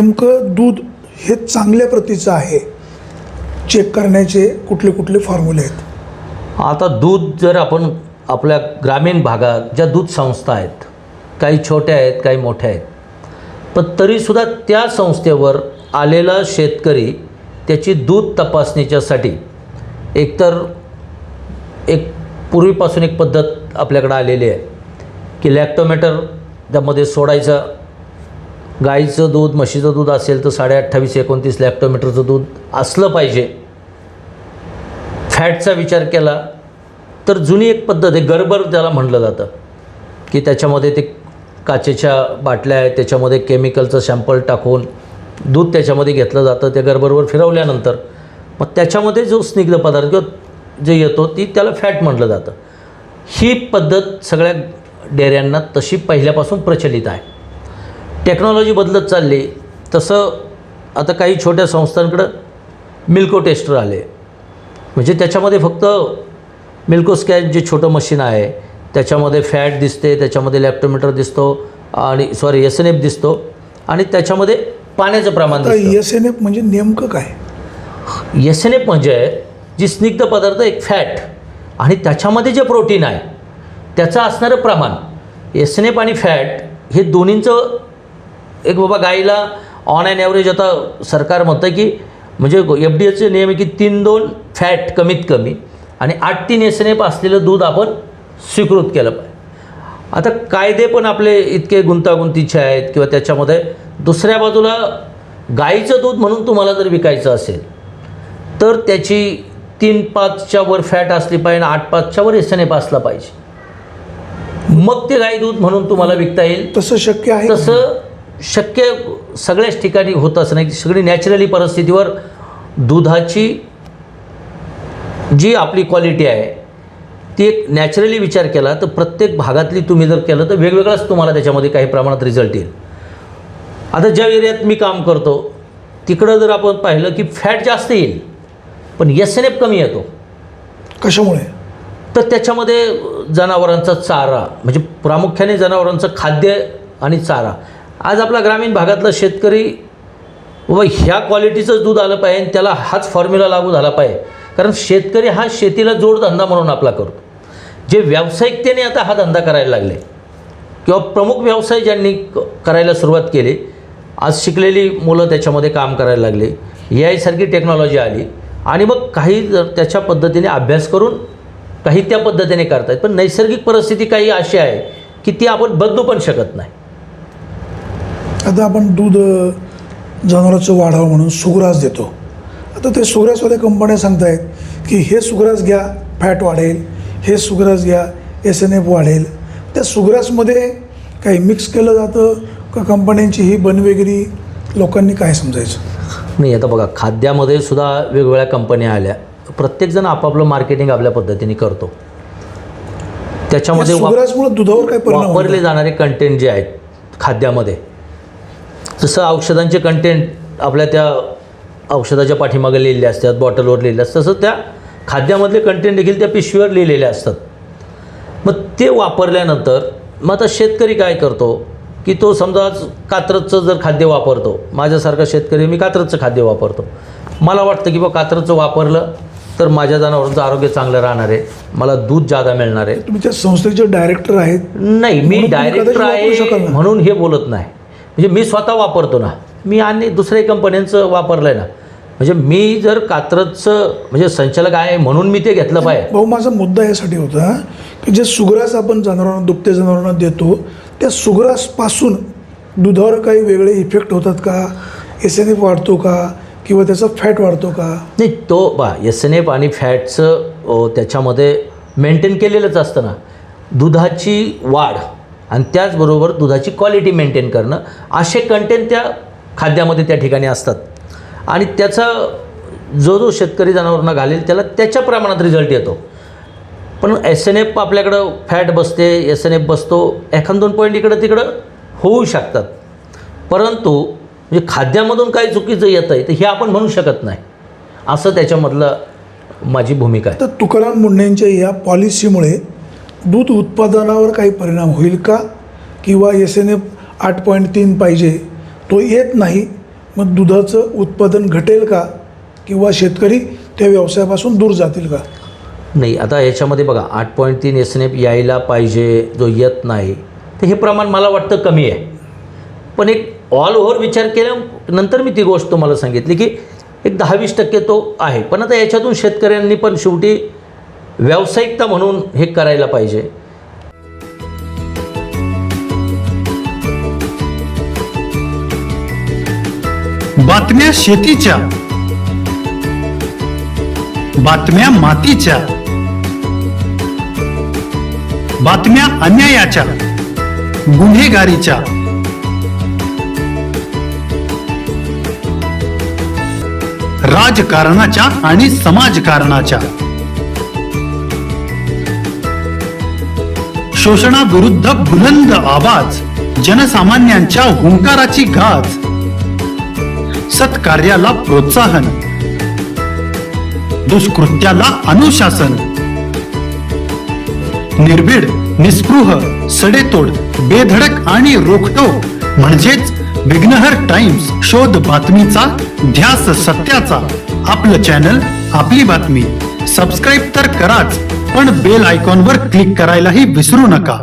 नेमकं दूध हे चांगल्या प्रतीचं आहे चेक करण्याचे कुठले कुठले फॉर्म्युले आहेत? आता दूध जर आपण आपल्या ग्रामीण भागात ज्या दूध संस्था आहेत, काही छोट्या आहेत काही मोठ्या आहेत, पण तरीसुद्धा त्या संस्थेवर आलेला शेतकरी त्याची दूध तपासणीच्यासाठी एकतर एक पूर्वीपासून एक पद्धत आपल्याकडे आलेली आहे की लॅक्टोमीटर त्यामध्ये सोडायचं. गाईचं दूध म्हशीचं दूध असेल तर 28-29 लॅक्टोमीटरचं दूध असलं पाहिजे. फॅटचा विचार केला तर जुनी एक पद्धत आहे, गर्बर त्याला म्हटलं जातं, की त्याच्यामध्ये ते काचेच्या बाटल्या आहेत, त्याच्यामध्ये केमिकलचं सॅम्पल टाकून दूध त्याच्यामध्ये घेतलं जातं. त्या गर्बरवर फिरवल्यानंतर मग त्याच्यामध्ये जो स्निग्ध पदार्थ किंवा जे येतो ती त्याला फॅट म्हटलं जातं. ही पद्धत सगळ्या डेअऱ्यांना तशी पहिल्यापासून प्रचलित आहे. टेक्नॉलॉजी बदलत चालली तसं आता काही छोट्या संस्थांकडं मिल्को टेस्टर आले, म्हणजे त्याच्यामध्ये फक्त मिल्को स्कॅन जे छोटं मशीन आहे त्याच्यामध्ये फॅट दिसते, त्याच्यामध्ये लॅक्टोमीटर दिसतो आणि SNF दिसतो आणि त्याच्यामध्ये पाण्याचं प्रमाण दिसतं. SNF म्हणजे नेमकं काय? SNF म्हणजे जी स्निग्ध पदार्थ एक फॅट आणि त्याच्यामध्ये जे प्रोटीन आहे त्याचं असणारं प्रमाण. SNF आणि फॅट हे दोन्हींचं एक बाबा गाईला ऑन ॲन ॲव्हरेज आता सरकार म्हणतं की म्हणजे FDAचे नियम आहे की 3-2 फॅट कमीत कमी आणि 8-3 SNF असलेलं दूध आपण स्वीकृत केलं पाहिजे. आता कायदे पण आपले इतके गुंतागुंतीचे आहेत किंवा त्याच्यामध्ये दुसऱ्या बाजूला गाईचं दूध म्हणून तुम्हाला जर विकायचं असेल तर त्याची 3-5च्या वर फॅट असली पाहिजे आणि 8-5च्या वर SNF असला पाहिजे, मग ते गाई दूध म्हणून तुम्हाला विकता येईल. तसं शक्य आहे? तसं शक्य सगळ्याच ठिकाणी होत असं नाही. सगळी नॅचरली परिस्थितीवर दुधाची जी आपली क्वालिटी आहे ती एक नॅचरली विचार केला तर प्रत्येक भागातली तुम्ही जर केलं तर वेगवेगळाच तुम्हाला त्याच्यामध्ये काही प्रमाणात रिझल्ट येईल. आता ज्या एरियात मी काम करतो तिकडं जर आपण पाहिलं की फॅट जास्त येईल पण SNF कमी येतो. कशामुळे? तर त्याच्यामध्ये जनावरांचा चारा, म्हणजे प्रामुख्याने जनावरांचं खाद्य आणि चारा. आज आपला ग्रामीण भागातला शेतकरी बाबा ह्या क्वालिटीचंच दूध आलं पाहिजे, त्याला हाच फॉर्म्युला लागू झाला पाहिजे, कारण शेतकरी हा शेतीला जोडधंदा म्हणून आपला करतो. जे व्यावसायिकतेने आता हा धंदा करायला लागले किंवा प्रमुख व्यवसाय ज्यांनी करायला सुरुवात केली, आज शिकलेली मुलं त्याच्यामध्ये काम करायला लागली, AI सारखी टेक्नॉलॉजी आली आणि मग काही त्याच्या पद्धतीने अभ्यास करून काही त्या पद्धतीने करतायत. पण नैसर्गिक परिस्थिती काही अशी आहे की ती आपण बदलू पण शकत नाही. आता आपण दूध जनावरांचं वाढावं म्हणून सुग्रास देतो. आता ते सुग्रासवाल्या कंपन्या सांगतायत की हे सुग्रास घ्या फॅट वाढेल, हे सुग्रास घ्या SNF वाढेल. त्या सुग्रासमध्ये काही मिक्स केलं जातं का कंपन्यांची ही बनवेगिरी लोकांनी काय समजायचं? नाही, आता बघा खाद्यामध्ये सुद्धा वेगवेगळ्या कंपन्या आल्या, प्रत्येकजण आपापलं मार्केटिंग आपल्या पद्धतीने करतो. त्याच्यामध्ये सुग्रासमुळे दुधावर काय परिणाम वापरले जाणारे कंटेंट जे आहेत खाद्यामध्ये, जसं औषधांचे कंटेंट आपल्या त्या औषधाच्या पाठीमागे लिहिलेले असतात, बॉटलवर लिहिलेले असतात, तसं त्या खाद्यामधले कंटेंट देखील त्या पिशवीवर लिहिलेले असतात. मग ते वापरल्यानंतर मग आता शेतकरी काय करतो की तो समजा कात्रजचं जर खाद्य वापरतो, माझ्यासारखा शेतकरी मी कात्रजचं खाद्य वापरतो, मला वाटतं की बा कात्रजचं वापरलं तर माझ्या जनावरांचं आरोग्य चांगलं राहणार आहे, मला दूध जादा मिळणार आहे. तुम्ही त्या संस्थेचे डायरेक्टर आहेत? नाही, मी डायरेक्टर आहे म्हणून हे बोलत नाही. म्हणजे मी स्वतः वापरतो ना, मी आणि दुसऱ्या कंपन्यांचं वापरलं आहे ना, म्हणजे मी जर कात्रजचं म्हणजे संचालक आहे म्हणून मी ते घेतलं पाहिजे. भाऊ, माझा मुद्दा यासाठी होता की जे सुग्रास आपण जनावरांना दुभत्या जनावरांना देतो त्या सुग्रासपासून दुधावर काही वेगळे इफेक्ट होतात का? SNF वाढतो का किंवा त्याचा फॅट वाढतो का? नाही, तो SNF आणि फॅटचं त्याच्यामध्ये मेंटेन केलेलंच असतं ना. दुधाची वाढ आणि त्याचबरोबर दुधाची क्वालिटी मेंटेन करणं असे कंटेंट त्या खाद्यामध्ये त्या ठिकाणी असतात आणि त्याचा जो शेतकरी जनावरांना घालेल त्याला त्याच्या प्रमाणात रिझल्ट येतो. पण SNF आपल्याकडं फॅट बसते, SNF बसतो, 1-2 पॉईंट इकडं तिकडं होऊ शकतात, परंतु म्हणजे खाद्यामधून काही चुकीचं येतं आहे तर हे आपण म्हणू शकत नाही, असं त्याच्यामधलं माझी भूमिका आहे. तर तुकाराम मुंढेंच्या या पॉलिसीमुळे दूध उत्पादनावर काही परिणाम होईल का? किंवा SNF 8.3 पाहिजे तो येत नाही मग दुधाचं उत्पादन घटेल का किंवा शेतकरी त्या व्यवसायापासून दूर जातील का? नाही, आता याच्यामध्ये बघा 8.3 SNF यायला पाहिजे, जो येत नाही, तर हे प्रमाण मला वाटतं कमी आहे. पण एक ऑल ओव्हर विचार केल्यानंतर मी ती गोष्ट तुम्हाला सांगितली की एक 10-20% तो आहे. पण आता याच्यातून शेतकऱ्यांनी पण शेवटी व्यावसायिकता म्हणून हे करायला पाहिजे. बातम्या शेतीच्या, बातम्या मातीच्या, बातम्या अन्यायाच्या, गुन्हेगारीच्या, राजकारणाच्या आणि समाजकारणाच्या, शोषणाविरुद्ध बुलंद आवाज, जनसामान्यांच्या हुंकाराची गाज, सत्कार्याला प्रोत्साहन, दुष्कृत्याला अनुशासन, निर्भीड, निस्पृह, सडेतोड, बेधडक आणि रोखटोक म्हणजेच विघ्नहर टाइम्स. शोध बातमीचा, ध्यास सत्याचा. आपलं चॅनल, आपली बातमी. सबस्क्राईब तर कराच, पण बेल आयकॉनवर क्लिक करायलाही विसरू नका.